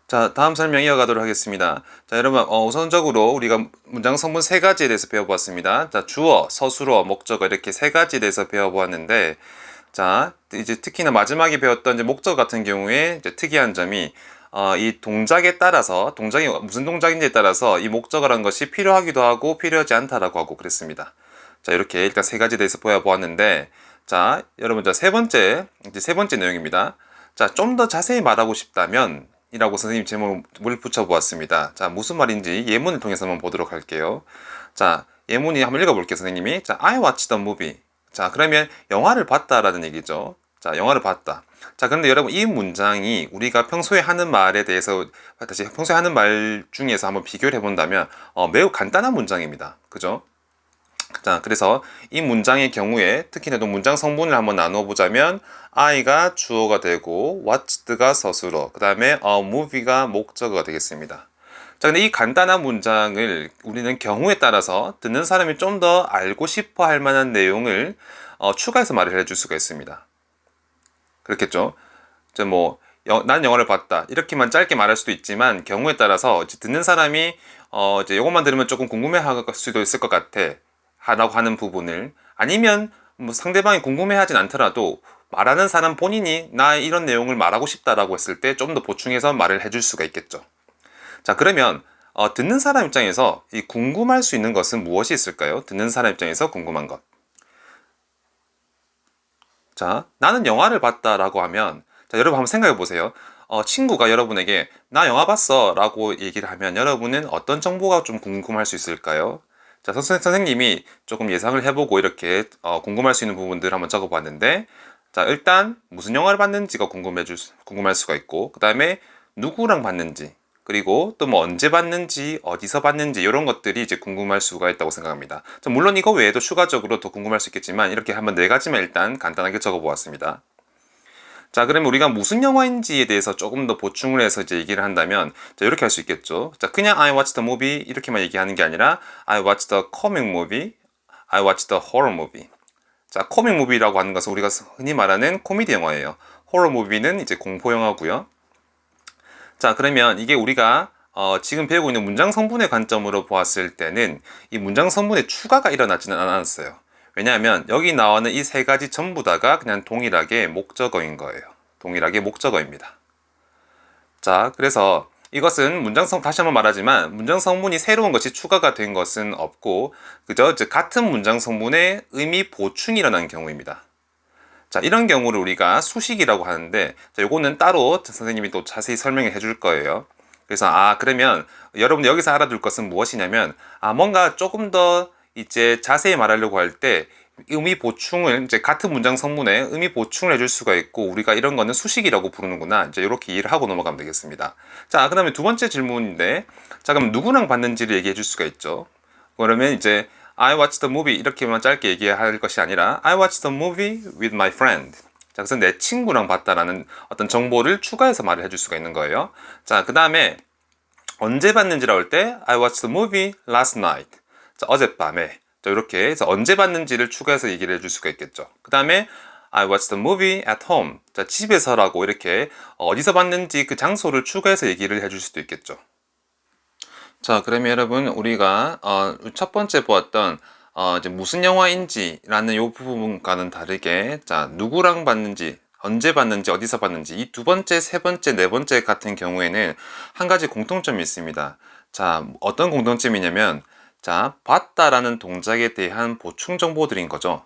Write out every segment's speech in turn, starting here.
자, 다음 설명 이어가도록 하겠습니다. 자, 여러분, 우선적으로 우리가 문장 성분 세 가지에 대해서 배워보았습니다. 자, 주어, 서술어, 목적어 이렇게 세 가지에 대해서 배워보았는데, 자, 이제 특히나 마지막에 배웠던 이제 목적어 같은 경우에 이제 특이한 점이 이 동작에 따라서 동작이 무슨 동작인지에 따라서 이 목적어라는 것이 필요하기도 하고 필요하지 않다라고 하고 그랬습니다. 자, 이렇게 일단 세 가지에 대해서 배워보았는데, 자, 여러분, 자, 이제 세 번째 내용입니다. 자, 좀 더 자세히 말하고 싶다면 이라고 선생님 제목을 붙여보았습니다. 자, 무슨 말인지 예문을 통해서 한번 보도록 할게요. 자, 예문이 한번 읽어볼게요, 선생님이. 자, I watched the movie. 자, 그러면 영화를 봤다라는 얘기죠. 자, 영화를 봤다. 자, 그런데 여러분, 이 문장이 우리가 평소에 하는 말에 대해서, 다시 평소에 하는 말 중에서 한번 비교를 해본다면, 매우 간단한 문장입니다. 그죠? 자, 그래서 이 문장의 경우에 특히나 또 문장 성분을 한번 나누어 보자면 I가 주어가 되고 watched가 서술어, 그 다음에 a movie가 목적어가 되겠습니다. 자, 근데 이 간단한 문장을 우리는 경우에 따라서 듣는 사람이 좀 더 알고 싶어 할 만한 내용을 추가해서 말을 해줄 수가 있습니다. 그렇겠죠? 이제 뭐, 난 영화를 봤다. 이렇게만 짧게 말할 수도 있지만 경우에 따라서 이제 듣는 사람이 이제 이것만 들으면 조금 궁금해할 수도 있을 것 같아. 라고 하는 부분을 아니면 뭐 상대방이 궁금해하진 않더라도 말하는 사람 본인이 나 이런 내용을 말하고 싶다라고 했을 때 좀 더 보충해서 말을 해줄 수가 있겠죠. 자, 그러면 듣는 사람 입장에서 이 궁금할 수 있는 것은 무엇이 있을까요? 듣는 사람 입장에서 궁금한 것. 자, 나는 영화를 봤다라고 하면 자, 여러분 한번 생각해 보세요. 친구가 여러분에게 나 영화 봤어 라고 얘기를 하면 여러분은 어떤 정보가 좀 궁금할 수 있을까요? 자, 선생님이 조금 예상을 해보고 이렇게 궁금할 수 있는 부분들 한번 적어봤는데 자, 일단 무슨 영화를 봤는지가 궁금할 수가 있고 그 다음에 누구랑 봤는지 그리고 또 뭐 언제 봤는지 어디서 봤는지 이런 것들이 이제 궁금할 수가 있다고 생각합니다. 자, 물론 이거 외에도 추가적으로 더 궁금할 수 있겠지만 이렇게 한번 네 가지만 일단 간단하게 적어보았습니다. 자, 그러면 우리가 무슨 영화인지에 대해서 조금 더 보충을 해서 이제 얘기를 한다면, 자, 이렇게 할 수 있겠죠. 자, 그냥 I watched the movie 이렇게만 얘기하는 게 아니라 I watched the comic movie, I watched the horror movie. 자, 코믹 무비라고 하는 것은 우리가 흔히 말하는 코미디 영화예요. 호러 무비는 이제 공포 영화고요. 자, 그러면 이게 우리가 지금 배우고 있는 문장 성분의 관점으로 보았을 때는 이 문장 성분에 추가가 일어나지는 않았어요. 왜냐하면 여기 나오는 이 세 가지 전부 다가 그냥 동일하게 목적어인 거예요. 동일하게 목적어입니다. 자, 그래서 이것은 다시 한번 말하지만 문장 성분이 새로운 것이 추가가 된 것은 없고 그저 즉 같은 문장 성분의 의미 보충이 일어난 경우입니다. 자, 이런 경우를 우리가 수식이라고 하는데 자, 요거는 따로 선생님이 또 자세히 설명해 줄 거예요. 그래서 그러면 여러분들 여기서 알아둘 것은 무엇이냐면 뭔가 조금 더 이제 자세히 말하려고 할 때 의미 보충을 이제 같은 문장 성분에 의미 보충을 해줄 수가 있고 우리가 이런 거는 수식이라고 부르는구나 이제 이렇게 이해를 하고 넘어가면 되겠습니다. 자, 그다음에 두 번째 질문인데 자, 그럼 누구랑 봤는지를 얘기해 줄 수가 있죠. 그러면 이제 I watched the movie 이렇게만 짧게 얘기할 것이 아니라 I watched the movie with my friend. 자, 그래서 내 친구랑 봤다라는 어떤 정보를 추가해서 말을 해줄 수가 있는 거예요. 자, 그 다음에 언제 봤는지라고 할 때 I watched the movie last night. 자, 어젯밤에. 자, 이렇게 해서 언제 봤는지를 추가해서 얘기를 해줄 수가 있겠죠. 그 다음에 I watched the movie at home. 자, 집에서라고 이렇게 어디서 봤는지 그 장소를 추가해서 얘기를 해줄 수도 있겠죠. 자, 그러면 여러분 우리가 첫 번째 보았던 이제 무슨 영화인지라는 이 부분과는 다르게 자, 누구랑 봤는지 언제 봤는지 어디서 봤는지 이 두 번째, 세 번째, 네 번째 같은 경우에는 한 가지 공통점이 있습니다. 자, 어떤 공통점이냐면 자, 봤다라는 동작에 대한 보충 정보들인 거죠.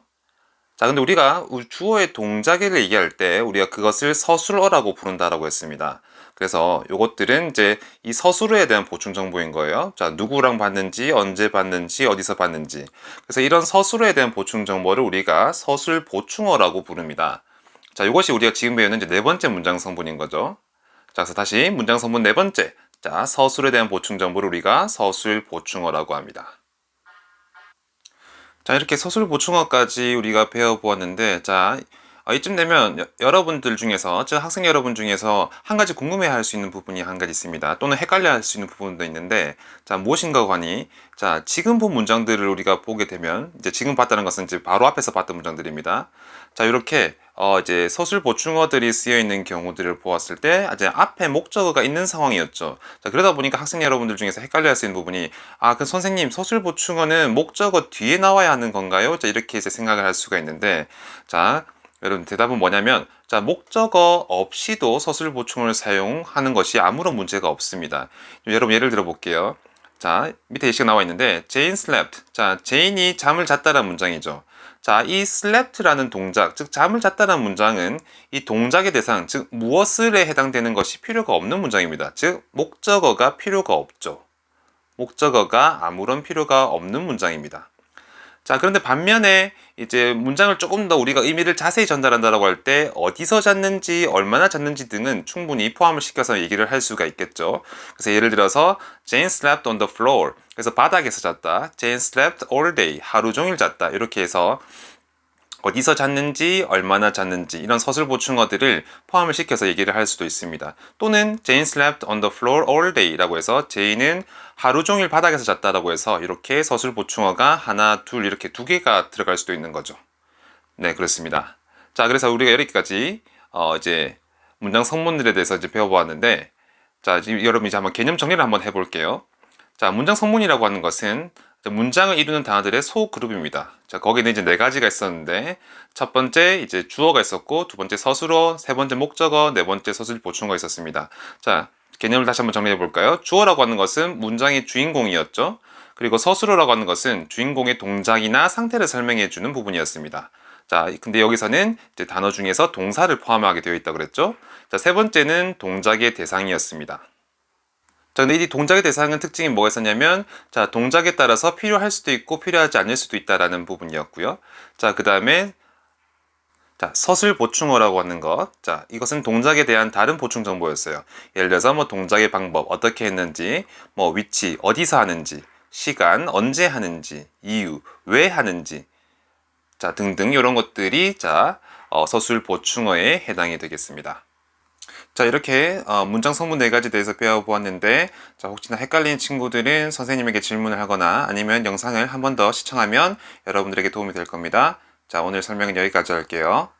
자, 근데 우리가 주어의 동작을 얘기할 때 우리가 그것을 서술어라고 부른다라고 했습니다. 그래서 요것들은 이제 이 서술어에 대한 보충 정보인 거예요. 자, 누구랑 봤는지, 언제 봤는지, 어디서 봤는지. 그래서 이런 서술어에 대한 보충 정보를 우리가 서술 보충어라고 부릅니다. 자, 이것이 우리가 지금 배우는 이제 네 번째 문장 성분인 거죠. 자, 그래서 다시 문장 성분 네 번째. 자, 서술에 대한 보충 정보를 우리가 서술 보충어라고 합니다. 자, 이렇게 서술 보충어까지 우리가 배워보았는데, 자, 이쯤 되면 여러분들 중에서, 즉 학생 여러분 중에서 한 가지 궁금해할 수 있는 부분이 한 가지 있습니다. 또는 헷갈려할 수 있는 부분도 있는데, 자, 무엇인가 하니, 자, 지금 본 문장들을 우리가 보게 되면, 이제 지금 봤다는 것은 이제 바로 앞에서 봤던 문장들입니다. 자, 이렇게 이제 서술 보충어들이 쓰여 있는 경우들을 보았을 때, 이제 앞에 목적어가 있는 상황이었죠. 자, 그러다 보니까 학생 여러분들 중에서 헷갈려할 수 있는 부분이, 그 선생님, 서술 보충어는 목적어 뒤에 나와야 하는 건가요? 자, 이렇게 이제 생각을 할 수가 있는데, 자, 여러분 대답은 뭐냐면, 자, 목적어 없이도 서술 보충을 사용하는 것이 아무런 문제가 없습니다. 여러분 예를 들어 볼게요. 자, 밑에 예시가 나와 있는데 Jane slept. 자, 제인이 잠을 잤다라는 문장이죠. 자, 이 slept라는 동작, 즉 잠을 잤다라는 문장은 이 동작의 대상, 즉 무엇을에 해당되는 것이 필요가 없는 문장입니다. 즉 목적어가 필요가 없죠. 목적어가 아무런 필요가 없는 문장입니다. 자, 그런데 반면에 이제 문장을 조금 더 우리가 의미를 자세히 전달한다라고 할 때 어디서 잤는지, 얼마나 잤는지 등은 충분히 포함을 시켜서 얘기를 할 수가 있겠죠. 그래서 예를 들어서 Jane slept on the floor. 그래서 바닥에서 잤다. Jane slept all day. 하루 종일 잤다. 이렇게 해서 어디서 잤는지, 얼마나 잤는지 이런 서술 보충어들을 포함을 시켜서 얘기를 할 수도 있습니다. 또는 Jane slept on the floor all day 라고 해서 제인은 하루 종일 바닥에서 잤다라고 해서 이렇게 서술 보충어가 하나, 둘 이렇게 두 개가 들어갈 수도 있는 거죠. 네, 그렇습니다. 자, 그래서 우리가 여기까지 이제 문장 성문들에 대해서 이제 배워보았는데, 자, 지금 여러분 이제 한번 개념 정리를 한번 해볼게요. 자, 문장 성문이라고 하는 것은 문장을 이루는 단어들의 소그룹입니다. 자, 거기는 이제 네 가지가 있었는데, 첫 번째 이제 주어가 있었고, 두 번째 서술어, 세 번째 목적어, 네 번째 서술 보충어가 있었습니다. 자, 개념을 다시 한번 정리해 볼까요? 주어라고 하는 것은 문장의 주인공이었죠. 그리고 서술어라고 하는 것은 주인공의 동작이나 상태를 설명해 주는 부분이었습니다. 자, 근데 여기서는 이제 단어 중에서 동사를 포함하게 되어 있다고 그랬죠. 자, 세 번째는 동작의 대상이었습니다. 자, 근데 이 동작의 대상은 특징이 뭐가 있었냐면, 자, 동작에 따라서 필요할 수도 있고 필요하지 않을 수도 있다라는 부분이었고요. 자, 그 다음에 자, 서술 보충어라고 하는 것. 자, 이것은 동작에 대한 다른 보충 정보였어요. 예를 들어서 뭐 동작의 방법, 어떻게 했는지, 뭐 위치, 어디서 하는지, 시간, 언제 하는지, 이유, 왜 하는지, 자, 등등 이런 것들이 자, 서술 보충어에 해당이 되겠습니다. 자, 이렇게 문장 성분 네 가지 대해서 배워보았는데, 자, 혹시나 헷갈리는 친구들은 선생님에게 질문을 하거나 아니면 영상을 한 번 더 시청하면 여러분들에게 도움이 될 겁니다. 자, 오늘 설명은 여기까지 할게요.